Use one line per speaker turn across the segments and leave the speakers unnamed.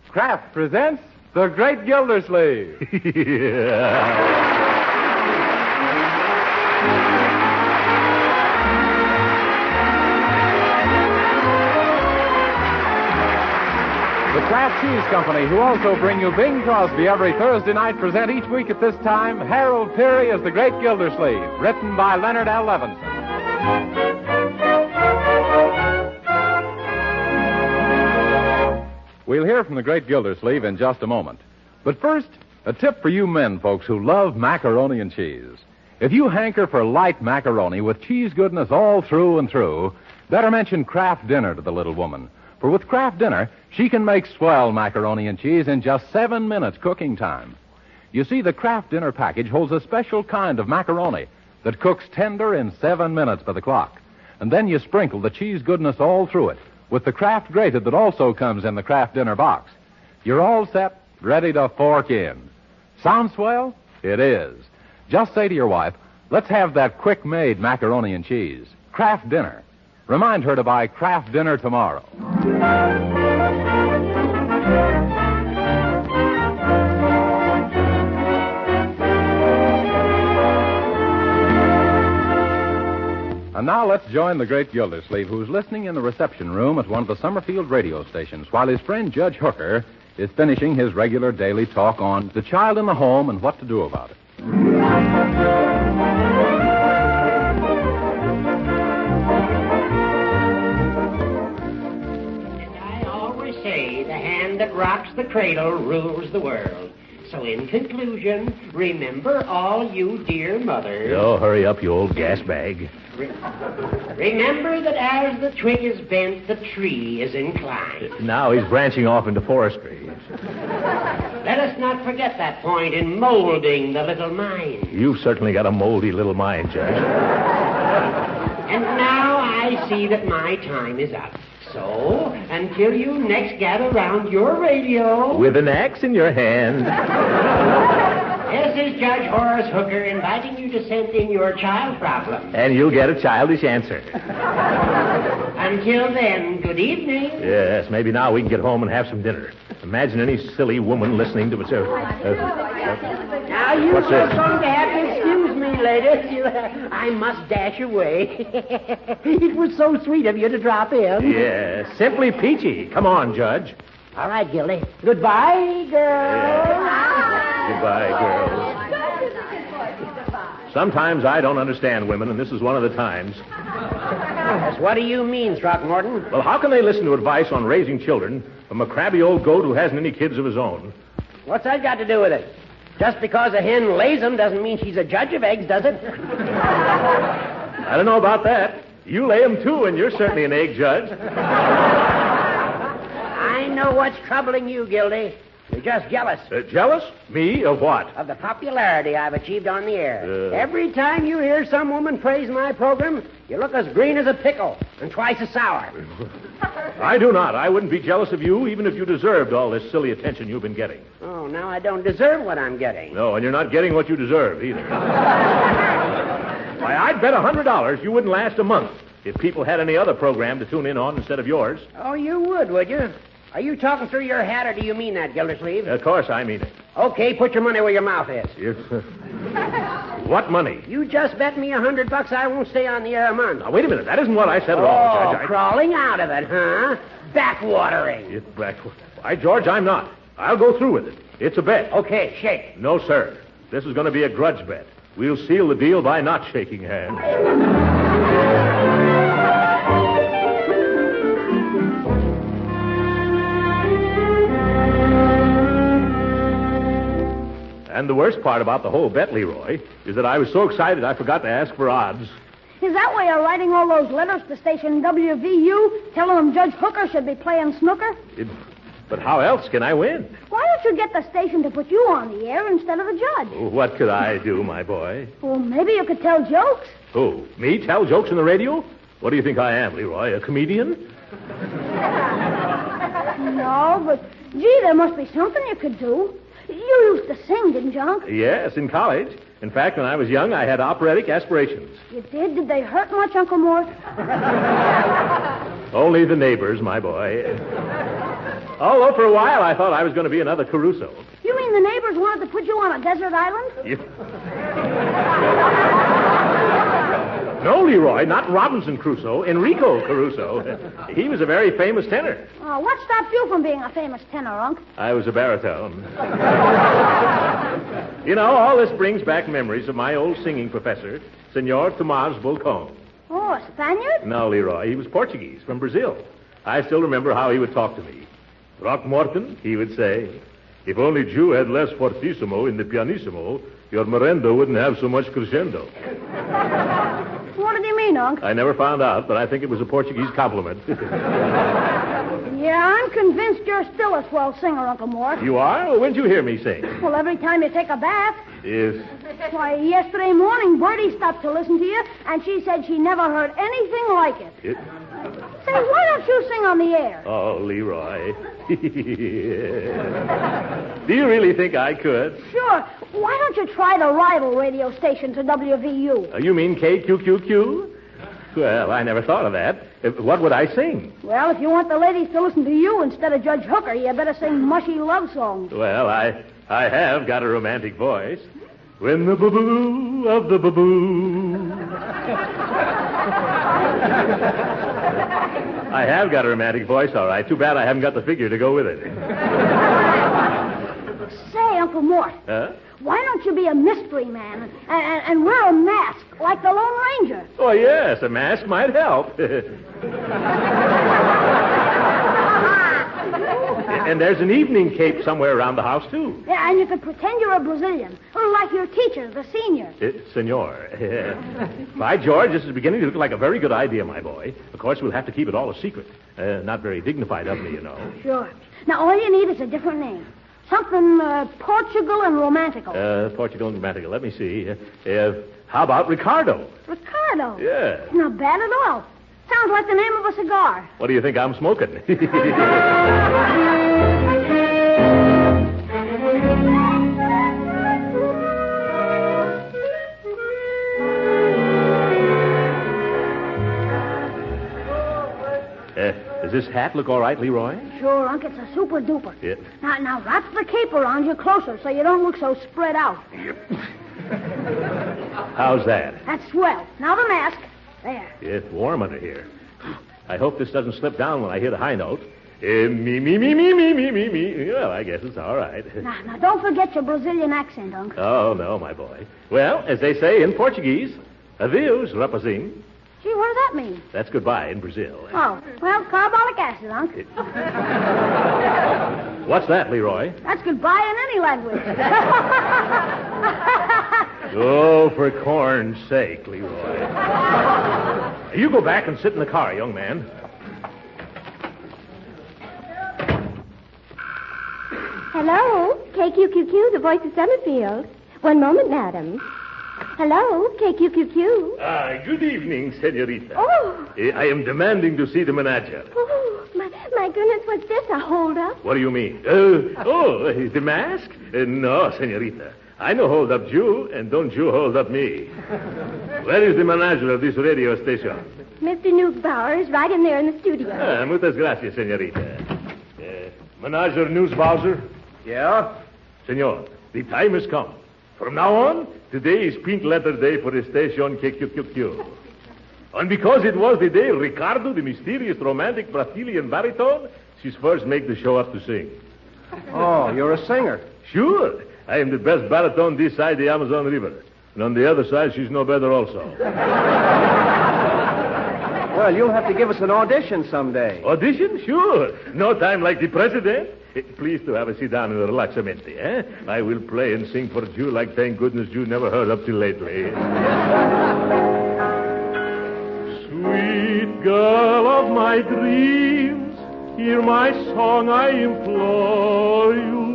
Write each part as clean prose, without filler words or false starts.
Kraft presents The Great Gildersleeve. The Kraft Cheese Company, who also bring you Bing Crosby every Thursday night, present each week at this time Harold Peary as The Great Gildersleeve, written by Leonard L. Levinson. We'll hear from the Great Gildersleeve in just a moment. But first, a tip for you men folks who love macaroni and cheese. If you hanker for light macaroni with cheese goodness all through and through, better mention Kraft Dinner to the little woman. For with Kraft Dinner, she can make swell macaroni and cheese in just 7 minutes cooking time. You see, the Kraft Dinner package holds a special kind of macaroni that cooks tender in 7 minutes by the clock. And then you sprinkle the cheese goodness all through it with the Kraft Grated that also comes in the Kraft Dinner box. You're all set, ready to fork in. Sound swell? It is. Just say to your wife, let's have that quick-made macaroni and cheese. Kraft Dinner. Remind her to buy Kraft Dinner tomorrow. And now let's join the Great Gildersleeve, who's listening in the reception room at one of the Summerfield radio stations, while his friend Judge Hooker is finishing his regular daily talk on the child in the home and what to do about it.
I always say the hand that rocks the cradle rules the world. So in conclusion, remember all you dear mothers.
Oh, hurry up, you old gas bag.
Remember that as the twig is bent, the tree is inclined.
Now he's branching off into forestry.
Let us not forget that point in molding the little mind.
You've certainly got a moldy little mind, Judge.
And now I see that my time is up. So, until you next gather round your radio...
With an axe in your hand.
This is Judge Horace Hooker inviting you to send in your child problem.
And you'll get a childish answer.
Until then, good evening.
Yes, maybe now we can get home and have some dinner. Imagine any silly woman listening to it.
Now, you
What's
are
this?
going to have to excuse me, ladies. I must dash away. It was so sweet of you to drop in.
Yeah, simply peachy. Come on, Judge.
All right, Gildy. Goodbye, girls.
Goodbye, girls. Sometimes I don't understand women, and this is one of the times.
Yes, what do you mean, Throckmorton?
Well, how can they listen to advice on raising children from a crabby old goat who hasn't any kids of his own?
What's that got to do with it? Just because a hen lays them doesn't mean she's a judge of eggs, does it?
I don't know about that. You lay them, too, and you're certainly an egg judge.
I know what's troubling you, Gildy. You're just jealous.
Jealous? Me? Of what?
Of the popularity I've achieved on the air. Every time you hear some woman praise my program, you look as green as a pickle and twice as sour.
I do not. I wouldn't be jealous of you even if you deserved all this silly attention you've been getting.
Oh, now I don't deserve what I'm getting.
No, and you're not getting what you deserve either. Why, I'd bet $100 you wouldn't last a month if people had any other program to tune in on instead of yours.
Oh, you would you? Are you talking through your hat, or do you mean that, Gildersleeve?
Of course I mean it.
Okay, put your money where your mouth is.
What money?
You just bet me $100 I won't stay on the air a month.
Now, wait a minute. That isn't what I said at all, Judge.
Crawling out of it, huh? Backwatering.
It's backwatering. Why, George, I'm not. I'll go through with it. It's a bet.
Okay, shake.
No, sir. This is going to be a grudge bet. We'll seal the deal by not shaking hands. And the worst part about the whole bet, Leroy, is that I was so excited I forgot to ask for odds.
Is that why you're writing all those letters to station WVU, telling them Judge Hooker should be playing snooker?
But how else can I win?
Why don't you get the station to put you on the air instead of the judge?
What could I do, my boy?
Well, maybe you could tell jokes.
Who? Me tell jokes on the radio? What do you think I am, Leroy? A comedian?
No, but, gee, there must be something you could do. You used to sing, didn't you, Unc?
Yes, in college. In fact, when I was young, I had operatic aspirations.
You did? Did they hurt much, Uncle Mort?
Only the neighbors, my boy. Although for a while I thought I was going to be another Caruso.
You mean the neighbors wanted to put you on a desert island?
No, Leroy, not Robinson Crusoe, Enrico Caruso. He was a very famous tenor.
Oh, what stopped you from being a famous tenor, Unc?
I was a baritone. You know, all this brings back memories of my old singing professor, Senor Tomas Volcon.
Oh, a Spaniard?
No, Leroy, he was Portuguese, from Brazil. I still remember how he would talk to me. Throckmorton, he would say, if only Jew had less fortissimo in the pianissimo, your merendo wouldn't have so much crescendo.
What did he mean, Unc?
I never found out, but I think it was a Portuguese compliment.
Yeah, I'm convinced you're still a swell singer, Uncle Mort.
You are? Well, when'd you hear me sing?
Well, every time you take a bath.
Yes.
Why, yesterday morning, Bertie stopped to listen to you, and she said she never heard anything like it. Say, why don't you sing on the air?
Oh, Leroy. Do you really think I could?
Sure. Why don't you try the rival radio station to WVU?
You mean KQQQ? Well, I never thought of that. What would I sing?
Well, if you want the ladies to listen to you instead of Judge Hooker, you better sing mushy love songs.
Well, I have got a romantic voice. When the boo-boo of the boo-boo. I have got a romantic voice, all right. Too bad I haven't got the figure to go with it.
Say, Uncle Mort.
Huh?
Why don't you be a mystery man and wear a mask like the Lone Ranger?
Oh, yes, a mask might help. And there's an evening cape somewhere around the house, too.
Yeah, and you could pretend you're a Brazilian, or like your teacher, the senior.
Senor. By George, this is beginning to look like a very good idea, my boy. Of course, we'll have to keep it all a secret. Not very dignified of me, you know.
Sure. Now, all you need is a different name. Something Portugal and romantical.
Portugal and romantical. Let me see. How about Ricardo?
Ricardo?
Yeah.
Not bad at all. Sounds like the name of a cigar.
What do you think I'm smoking? Does this hat look all right, Leroy?
Sure, Unc. It's a super duper.
Yeah.
Now wrap the cape around you closer so you don't look so spread out.
How's that?
That's swell. Now the mask. There.
It's warm under here. I hope this doesn't slip down when I hear the high note. Me. Well, I guess it's all right.
Now, don't forget your Brazilian accent, Unc.
Oh, no, my boy. Well, as they say in Portuguese, adeus, rapazinho.
Gee, what does that mean?
That's goodbye in Brazil.
Oh, well, carbolic acid, Unc.
What's that, Leroy?
That's goodbye in any language.
Oh, for corn's sake, Leroy. You go back and sit in the car, young man.
Hello, KQQQ, the voice of Summerfield. One moment, madam. Hello, KQQQ.
Good evening, senorita.
Oh.
I am demanding to see the manager.
Oh, my goodness, what's this, a hold-up?
What do you mean? The mask? No, senorita. I no hold up you, and don't you hold up me. Where is the manager of this radio station?
Mr. Newsbauer is right in there in the studio.
Muchas gracias, senorita. Manager Newsbauer?
Yeah?
Senor, the time has come. From now on, today is pink letter day for the station KQQQ. And because it was the day Ricardo, the mysterious romantic Brazilian baritone, she's first make the show up to sing.
Oh, you're a singer.
Sure. I am the best baritone this side the Amazon River. And on the other side, she's no better also.
Well, you'll have to give us an audition someday.
Audition? Sure. No time like the president. Please to have a sit down and relaxamente, eh? I will play and sing for you like thank goodness you never heard up till lately. Sweet girl of my dreams, hear my song, I implore you.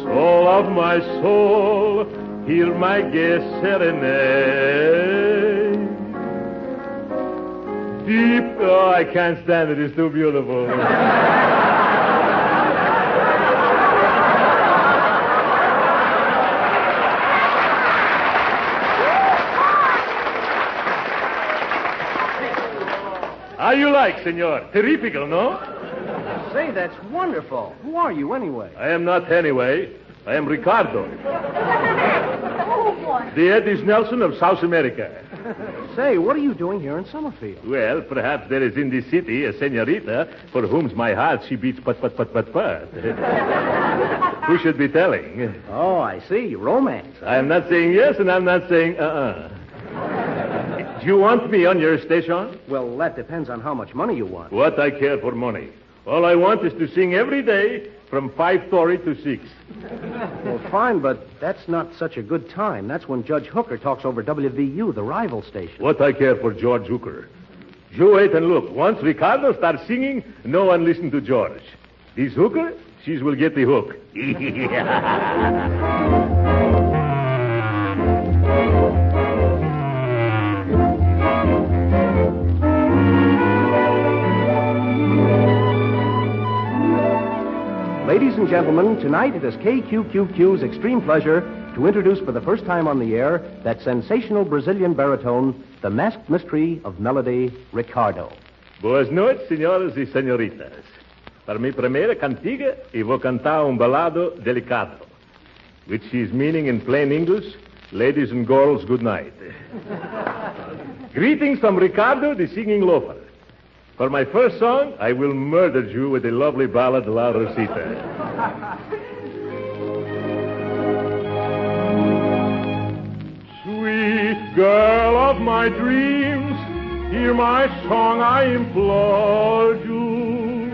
Soul of my soul, hear my gay serenade. Deep, oh, I can't stand it, it's too beautiful. How you like, senor? Terrifical, no?
Say, that's wonderful. Who are you, anyway?
I am not anyway. I am Ricardo.
Oh, boy.
The Eddie Nelson of South America.
Say, what are you doing here in Summerfield?
Well, perhaps there is in the city a senorita for whom my heart she beats pat. Who should be telling?
Oh, I see. Romance.
I am not saying yes, and I'm not saying Do you want me on your station?
Well, that depends on how much money you want.
What I care for money. All I want is to sing every day from 5:30 to 6.
Well, fine, but that's not such a good time. That's when Judge Hooker talks over WVU, the rival station.
What I care for George Hooker. You wait and look. Once Ricardo starts singing, no one listen to George. This Hooker, she will get the hook.
Ladies and gentlemen, tonight it is KQQQ's extreme pleasure to introduce for the first time on the air that sensational Brazilian baritone, the masked mystery of melody, Ricardo.
Boas noites, senhoras e senhoritas. Para minha primeira cantiga, eu vou cantar balado delicado, which is meaning in plain English, ladies and girls, good night. Greetings from Ricardo, the singing loafer. For my first song, I will murder you with the lovely ballad La Rosita. Sweet girl of my dreams, hear my song, I implore you.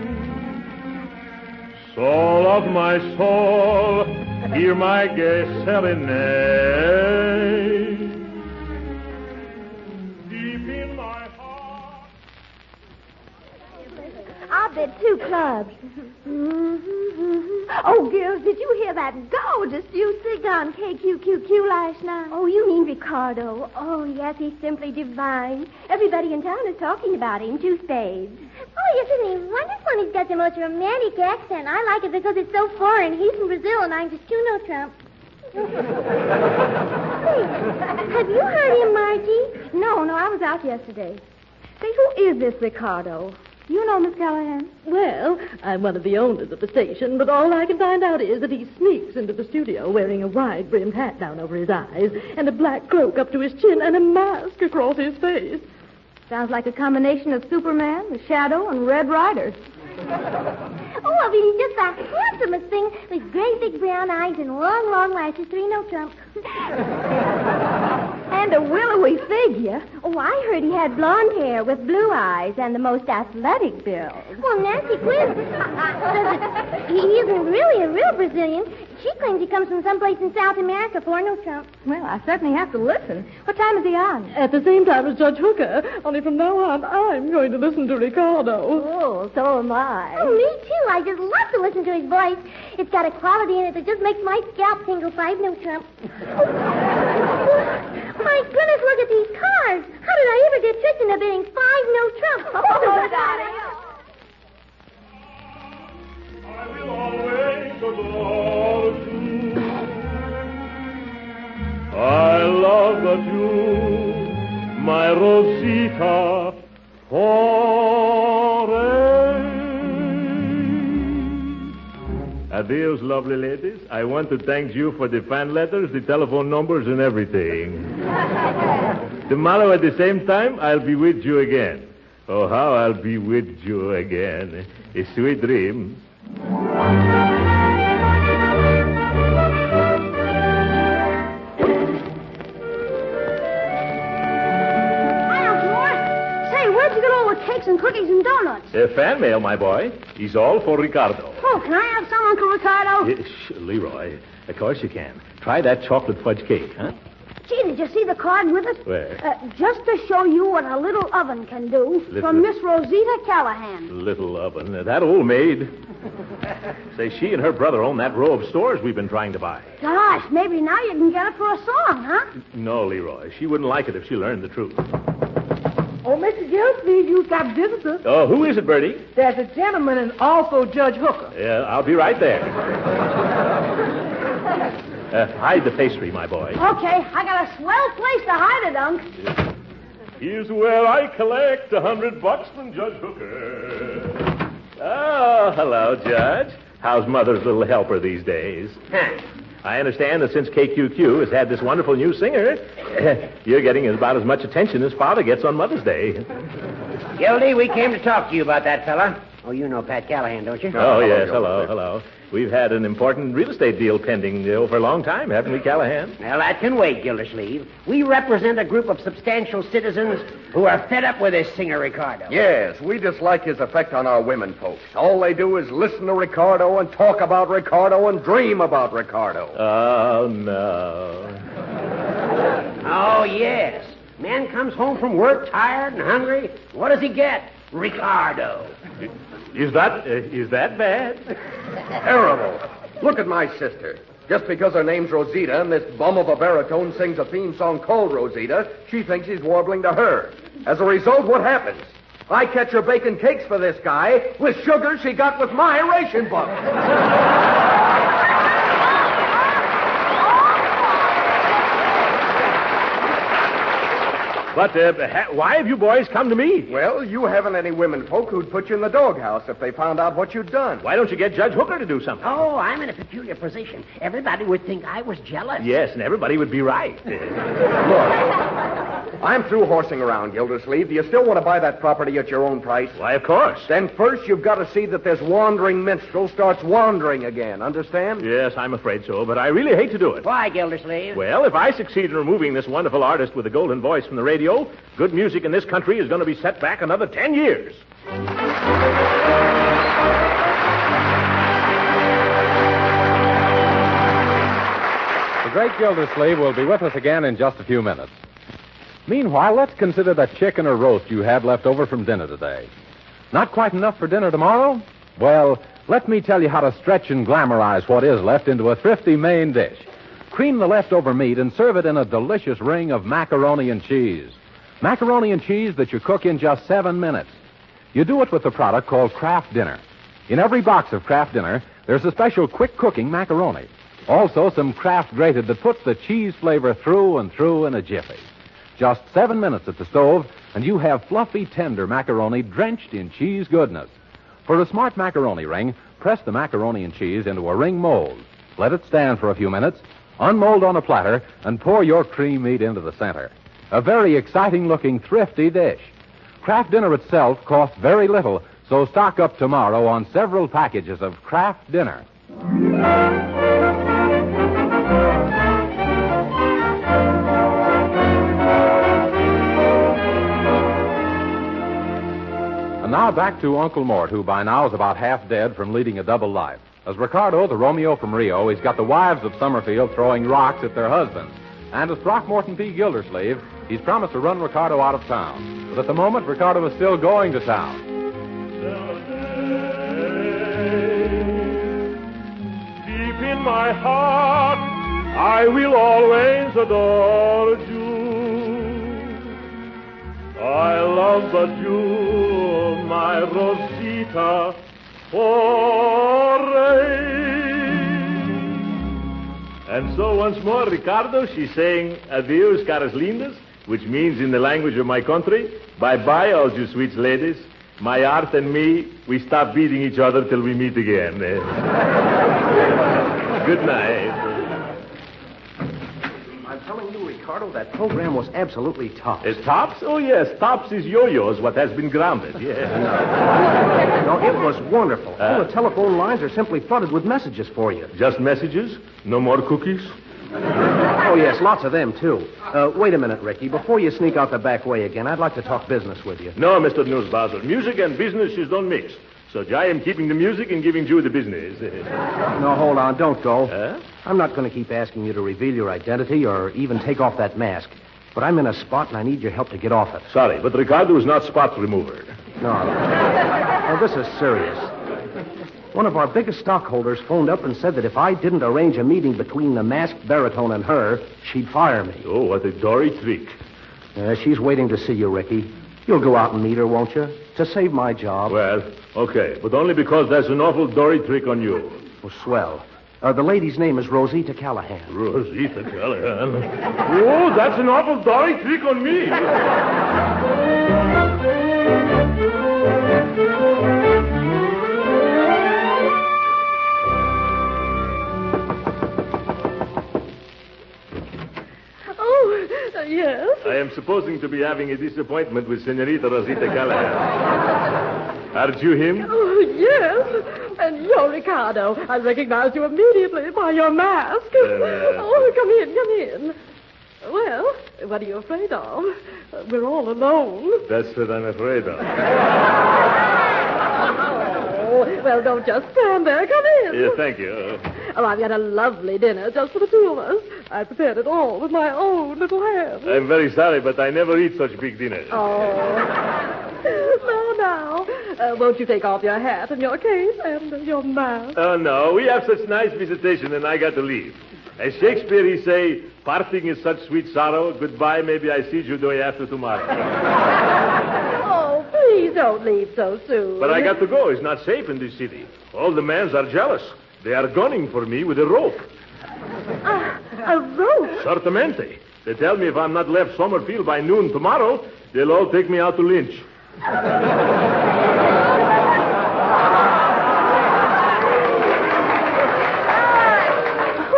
Soul of my soul, hear my gay serenade. Deep in my heart.
I'll bet 2 clubs. Oh, girls, did you hear that gorgeous music on KQQQ last night? Oh, you mean Ricardo. Oh, yes, he's simply divine. Everybody in town is talking about him, 2 spades.
Oh, isn't he wonderful? He's got the most romantic accent. I like it because it's so foreign. He's from Brazil, and I'm just Trump.
Have you heard him, Margie? No, I was out yesterday. Say, who is this Ricardo? You know, Miss Callahan?
Well, I'm one of the owners of the station, but all I can find out is that he sneaks into the studio wearing a wide-brimmed hat down over his eyes and a black cloak up to his chin and a mask across his face.
Sounds like a combination of Superman, the Shadow, and Red Rider.
Oh, I mean, he's just the handsomest thing with great big brown eyes and long, long lashes. Trump.
And a willowy figure. Oh, I heard he had blonde hair with blue eyes and the most athletic build.
Well, Nancy Quinn says that he isn't really a real Brazilian. She claims he comes from someplace in South America for Trump.
Well, I certainly have to listen. What time is he on?
At the same time as Judge Hooker, only from now on, I'm going to listen to Ricardo.
Oh, so am I.
Oh, me too. I just love to listen to his voice. It's got a quality in it that just makes my scalp tingle. 5 Trump. My goodness, look at these cards. How did I ever get tricked into bidding 5 Trump?
Oh, darling.
I will always adore you. I love that you, my Rosita, forever. Adios, lovely ladies. I want to thank you for the fan letters, the telephone numbers, and everything. Tomorrow at the same time, I'll be with you again. Oh, how I'll be with you again. A sweet dream.
Where'd you get all the cakes and cookies and donuts?
Fan mail, my boy. He's all for Ricardo.
Oh, can I have some, Uncle Ricardo?
Leroy, of course you can. Try that chocolate fudge cake, huh?
Gee, did you see the card with it?
Where?
Just to show you what a little oven can do. From Miss Rosita Callahan.
Little oven. That old maid. Say, she and her brother own that row of stores we've been trying to buy.
Gosh, maybe now you can get it for a song, huh?
No, Leroy. She wouldn't like it if she learned the truth.
Oh, Mr. Gildersleeve, you've got visitors.
Oh, who is it, Bertie?
There's a gentleman and also Judge Hooker.
Yeah, I'll be right there. Hide the pastry, my boy.
Okay, I got a swell place to hide it, Unc.
Here's where I collect $100 from Judge Hooker. Oh, hello, Judge. How's Mother's little helper these days? I understand that since KQQ has had this wonderful new singer, you're getting about as much attention as Father gets on Mother's Day.
Gildy, we came to talk to you about that fella. Oh, you know Pat Callahan, don't you?
Oh, yes. Hello. We've had an important real estate deal pending for a long time, haven't we, Callahan?
Well, that can wait, Gildersleeve. We represent a group of substantial citizens who are fed up with this singer, Ricardo.
Yes, we dislike his effect on our women folks. All they do is listen to Ricardo and talk about Ricardo and dream about Ricardo.
Oh, no.
Oh, yes. Man comes home from work tired and hungry. What does he get? Ricardo.
Is that bad?
Terrible. Look at my sister. Just because her name's Rosita and this bum of a baritone sings a theme song called Rosita, she thinks he's warbling to her. As a result, what happens? I catch her baking cakes for this guy with sugar she got with my ration book.
But why have you boys come to me?
Well, you haven't any women folk who'd put you in the doghouse if they found out what you'd done.
Why don't you get Judge Hooker to do something?
Oh, I'm in a peculiar position. Everybody would think I was jealous.
Yes, and everybody would be right.
Look, I'm through horsing around, Gildersleeve. Do you still want to buy that property at your own price?
Why, of course.
Then first you've got to see that this wandering minstrel starts wandering again. Understand?
Yes, I'm afraid so, but I really hate to do it.
Why, Gildersleeve?
Well, if I succeed in removing this wonderful artist with the golden voice from the radio, good music in this country is going to be set back another 10 years.
The great Gildersleeve will be with us again in just a few minutes. Meanwhile, let's consider that chicken or roast you had left over from dinner today. Not quite enough for dinner tomorrow? Well, let me tell you how to stretch and glamorize what is left into a thrifty main dish. Cream the leftover meat and serve it in a delicious ring of macaroni and cheese. Macaroni and cheese that you cook in just 7 minutes. You do it with a product called Kraft Dinner. In every box of Kraft Dinner, there's a special quick-cooking macaroni. Also, some Kraft grated that puts the cheese flavor through and through in a jiffy. Just 7 minutes at the stove, and you have fluffy, tender macaroni drenched in cheese goodness. For a smart macaroni ring, press the macaroni and cheese into a ring mold. Let it stand for a few minutes, unmold on a platter, and pour your cream meat into the center. A very exciting-looking, thrifty dish. Kraft Dinner itself costs very little, so stock up tomorrow on several packages of Kraft Dinner. And now back to Uncle Mort, who by now is about half dead from leading a double life. As Ricardo, the Romeo from Rio, he's got the wives of Summerfield throwing rocks at their husbands. And as Throckmorton P. Gildersleeve, he's promised to run Ricardo out of town. But at the moment, Ricardo is still going to town.
Deep in my heart, I will always adore you. I love but you, my Rosita, And so once more, Ricardo, she's saying adios, caras lindas, which means in the language of my country, bye-bye, all you sweet ladies. My art and me, we stop beating each other till we meet again. Good night.
I'm telling you, Ricardo, that program was absolutely tops.
Tops? Oh, yes, tops is yo-yos, what has been grounded, yes.
No, it was wonderful. All the telephone lines are simply flooded with messages for you.
Just messages? No more cookies?
Oh, yes, lots of them, too. Wait a minute, Ricky. Before you sneak out the back way again, I'd like to talk business with you.
No, Mr. Newsbuzzer. Music and business is don't mix. So I am keeping the music and giving you the business.
No, hold on. Don't go.
Huh?
I'm not going to keep asking you to reveal your identity or even take off that mask. But I'm in a spot and I need your help to get off it.
Sorry, but Ricardo is not spot remover.
No. No, this is serious. One of our biggest stockholders phoned up and said that if I didn't arrange a meeting between the masked baritone and her, she'd fire me.
Oh, what a dory trick.
She's waiting to see you, Ricky. You'll go out and meet her, won't you? To save my job.
Well, okay, but only because there's an awful dory trick on you.
Oh, swell. The lady's name is Rosita Callahan.
Rosita Callahan? Oh, that's an awful dory trick on me. I am supposing to be having a disappointment with Senorita Rosita Callahan. Aren't you him?
Oh, yes. And you're Ricardo. I recognized you immediately by your mask. Oh, come in. Well, what are you afraid of? We're all alone.
That's what I'm afraid of.
Oh, well, don't just stand there. Come in.
Yeah, thank you.
Oh, I've got a lovely dinner just for the two of us. I prepared it all with my own little hands.
I'm very sorry, but I never eat such big dinners.
Oh. Now. Won't you take off your hat and your cape and your mask?
Oh, no. We have such nice visitation, and I got to leave. As Shakespeare, he say, parting is such sweet sorrow. Goodbye, maybe I see you day after tomorrow.
Oh, please don't leave so soon.
But I got to go. It's not safe in this city. All the men are jealous. They are gunning for me with a rope.
A rope?
Certamente. They tell me if I'm not left Summerfield by noon tomorrow, they'll all take me out to lynch.
Who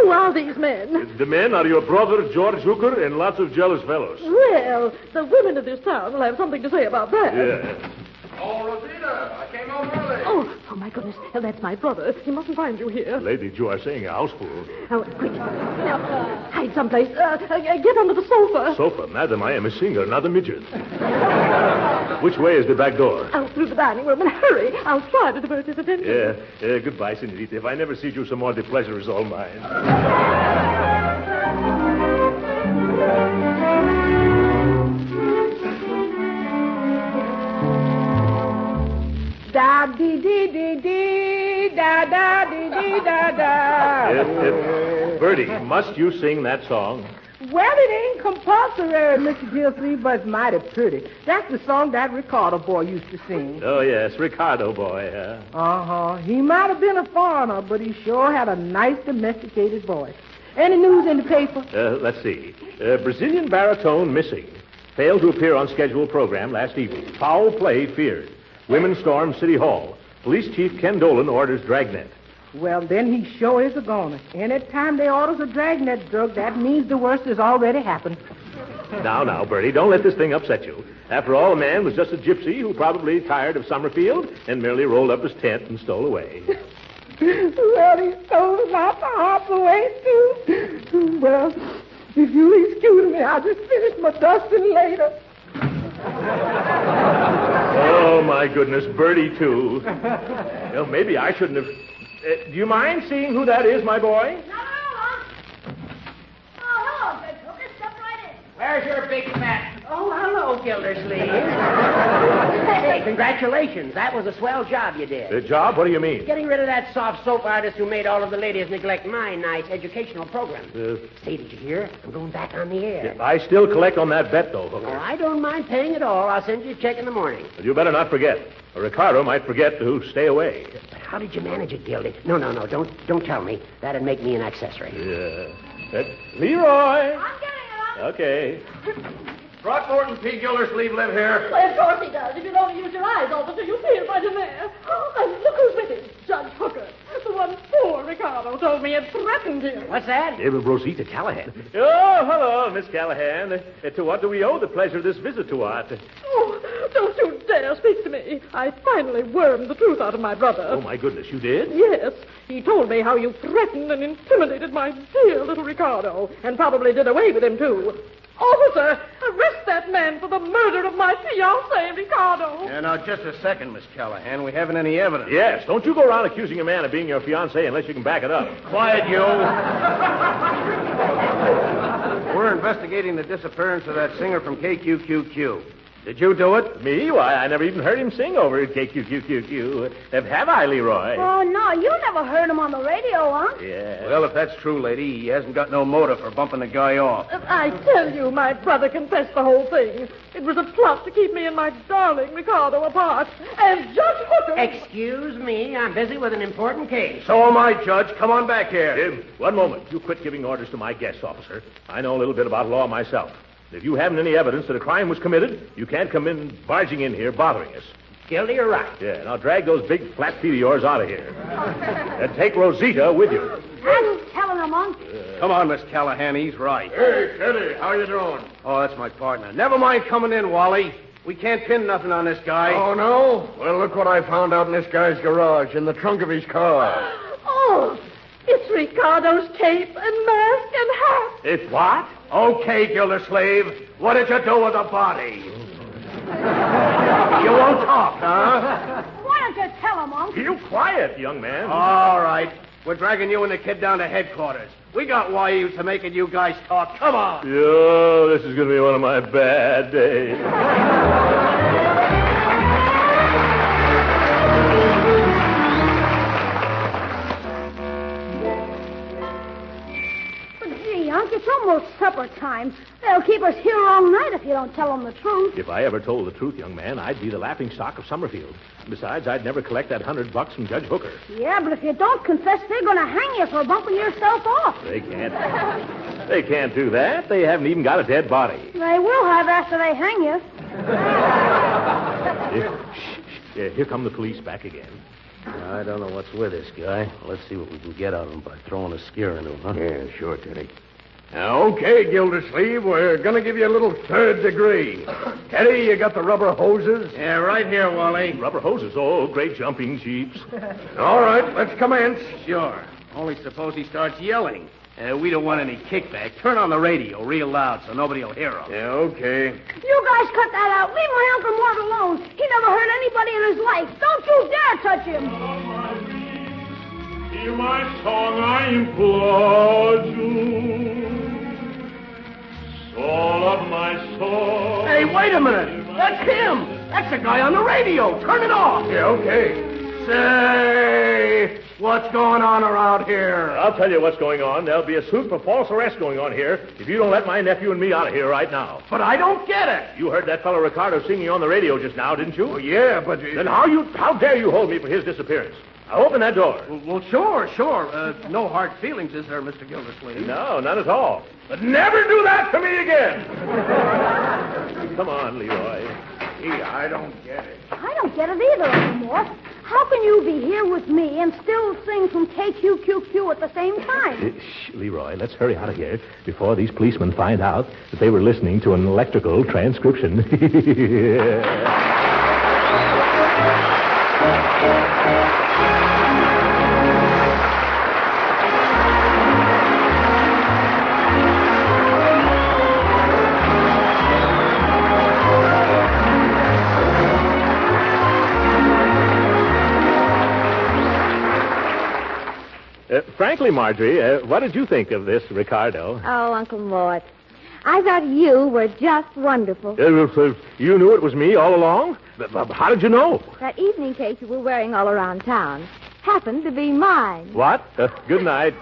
are these men?
The men are your brother, George Hooker, and lots of jealous fellows.
Well, the women of this town will have something to say about that.
Yeah.
Oh, Rosita, I came home early.
Oh, my goodness. That's my brother. He mustn't find you here.
Lady, you are saying a houseful.
Oh, quick. Now, hide someplace. Get under the sofa.
Sofa? Madam, I am a singer, not a midget. Which way is the back door?
Out through the dining room, and hurry. I'll try to divert his attention.
Yeah. Goodbye, senorita. If I never see you some more, the pleasure is all mine.
Da-dee-dee-dee-dee, da-da-dee-dee-da-da.
Bertie, must you sing that song?
Well, it ain't compulsory, Mr. Gildersleeve, but it's mighty pretty. That's the song that Ricardo boy used to sing.
Oh, yes, Ricardo boy, huh?
Uh-huh. He might have been a foreigner, but he sure had a nice domesticated voice. Any news in the paper?
Let's see. Brazilian baritone missing. Failed to appear on scheduled program last evening. Foul play feared. Women storm City Hall. Police Chief Ken Dolan orders dragnet.
Well, then he sure is a goner. Anytime they orders a dragnet drug, that means the worst has already happened.
Now, Bertie, don't let this thing upset you. After all, the man was just a gypsy who probably tired of Summerfield and merely rolled up his tent and stole away.
Well, he stole about the half away, too. Well, if you'll excuse me, I'll just finish my dusting later.
Oh, my goodness, Bertie, too. Well, maybe I shouldn't have... do you mind seeing who that is, my boy?
No. Oh, hello, Big Hooker. Step right in.
Where's your big fat... Oh, hello, Gildersleeve. Hey, congratulations. That was a swell job you did.
The job? What do you mean?
Getting rid of that soft soap artist who made all of the ladies neglect my nice educational program. Hey, did you hear? I'm going back on the air.
I still collect on that bet, though, Hooker.
Oh, I don't mind paying it all. I'll send you a check in the morning.
But you better not forget. Or Ricardo might forget to stay away.
But how did you manage it, Gildy? No. Don't tell me. That'd make me an accessory.
Yeah. Leroy!
I'm getting it.
Okay.
Throckmorton P. Gildersleeve live here.
Why, of course he does. If you'll only use your eyes, officer, you'll see him right in there. Oh, and look who's with him. Judge Hooker. The one poor Ricardo told me had threatened him.
What's that?
Rosita Callahan. Oh, hello, Miss Callahan. To what do we owe the pleasure of this visit to art?
Oh, don't you dare speak to me. I finally wormed the truth out of my brother.
Oh, my goodness, you did?
Yes. He told me how you threatened and intimidated my dear little Ricardo, and probably did away with him, too. Officer, arrest that man for the murder of my fiancé, Ricardo.
Yeah, now, just a second, Miss Callahan. We haven't any evidence.
Yes, don't you go around accusing a man of being your fiancé unless you can back it up.
Quiet, you. We're investigating the disappearance of that singer from KQQQ. Did you do it?
Me? Why, I never even heard him sing over at KQQQ. Have I, Leroy?
Oh, no, you never heard him on the radio, huh?
Yeah.
Well, if that's true, lady, he hasn't got no motive for bumping the guy off.
I tell you, my brother confessed the whole thing. It was a plot to keep me and my darling Ricardo apart. And Judge Hooker...
Excuse me, I'm busy with an important case.
So am I, Judge. Come on back here.
Jim, one moment. You quit giving orders to my guests, officer. I know a little bit about law myself. If you haven't any evidence that a crime was committed, you can't come in barging in here bothering us.
Gildy, you're right.
Yeah, now drag those big flat feet of yours out of here. And take Rosita with you.
That's telling him, Unc.
Come on, Miss Callahan. He's right.
Hey, Teddy, how you doing?
Oh, that's my partner. Never mind coming in, Wally. We can't pin nothing on this guy.
Oh, no? Well, look what I found out in this guy's garage, in the trunk of his car.
Oh, it's Ricardo's cape and mask and hat.
It's what?
Okay, Gildersleeve. What did you do with the body? You won't talk, huh?
Why don't you tell him, Unc?
You quiet, young man.
All right. We're dragging you and the kid down to headquarters. We got wires to making you guys talk. Come on.
Yo, this is going to be one of my bad days.
Gee, Unc, it's almost supper time. They'll keep us here all night if you don't tell them the truth.
If I ever told the truth, young man, I'd be the laughingstock of Summerfield. Besides, I'd never collect that $100 from Judge Hooker.
Yeah, but if you don't confess, they're going to hang you for bumping yourself off.
They can't. They can't do that. They haven't even got a dead body.
They will have after they hang you.
Here come the police back again.
I don't know what's with this guy. Let's see what we can get out of him by throwing a scare into him, huh?
Yeah, sure, Teddy. Okay, Gildersleeve, we're going to give you a little third degree. Teddy, you got the rubber hoses?
Yeah, right here, Wally.
Rubber hoses. Oh, great jumping jeeps.
All right, let's commence.
Sure. Only suppose he starts yelling. We don't want any kickback. Turn on the radio real loud so nobody will hear him.
Yeah, okay.
You guys cut that out. Leave my Uncle Mort alone. He never hurt anybody in his life. Don't you dare touch him.
Hear my song, I implore you. Soul of my soul.
Hey, wait a minute. That's him. That's the guy on the radio. Turn it off.
Yeah, okay.
Say, what's going on around here?
I'll tell you what's going on. There'll be a suit for false arrest going on here if you don't let my nephew and me out of here right now.
But I don't get it.
You heard that fellow Ricardo singing on the radio just now, didn't you?
Oh, yeah, but...
Then how dare you hold me for his disappearance? Now open that door.
Well, sure. No hard feelings, is there, Mr. Gildersleeve?
No, none at all. But never do that to me again. Come on, Leroy.
Gee, I don't get it.
I don't get it either, Uncle Mort. How can you be here with me and still sing from KQQQ at the same time?
Shh, Leroy, let's hurry out of here before these policemen find out that they were listening to an electrical transcription. Frankly, Marjorie, what did you think of this, Ricardo?
Oh, Uncle Mort, I thought you were just wonderful.
You knew it was me all along? How did you know?
That evening cake you were wearing all around town happened to be mine.
What? Good night.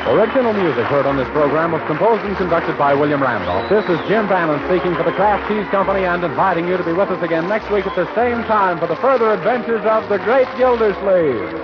Original music heard on this program was composed and conducted by William Randolph. This is Jim Bannon speaking for the Kraft Cheese Company and inviting you to be with us again next week at the same time for the further adventures of the great Gildersleeve.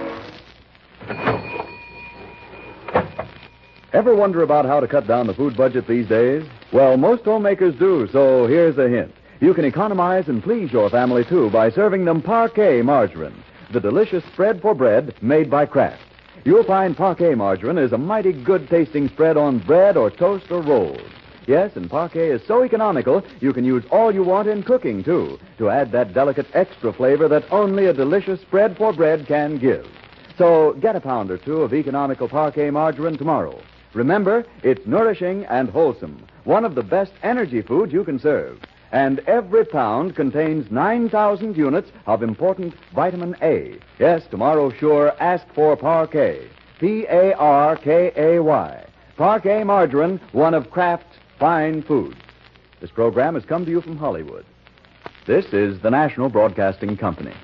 Ever wonder about how to cut down the food budget these days? Well, most homemakers do, so here's a hint. You can economize and please your family, too, by serving them Parquet margarine, the delicious spread for bread made by Kraft. You'll find Parquet margarine is a mighty good-tasting spread on bread or toast or rolls. Yes, and Parquet is so economical, you can use all you want in cooking, too, to add that delicate extra flavor that only a delicious spread for bread can give. So get a pound or two of economical Parquet margarine tomorrow. Remember, it's nourishing and wholesome, one of the best energy foods you can serve. And every pound contains 9,000 units of important vitamin A. Yes, tomorrow sure ask for Parquet. Parkay. Parquet margarine, one of Kraft's fine foods. This program has come to you from Hollywood. This is the National Broadcasting Company.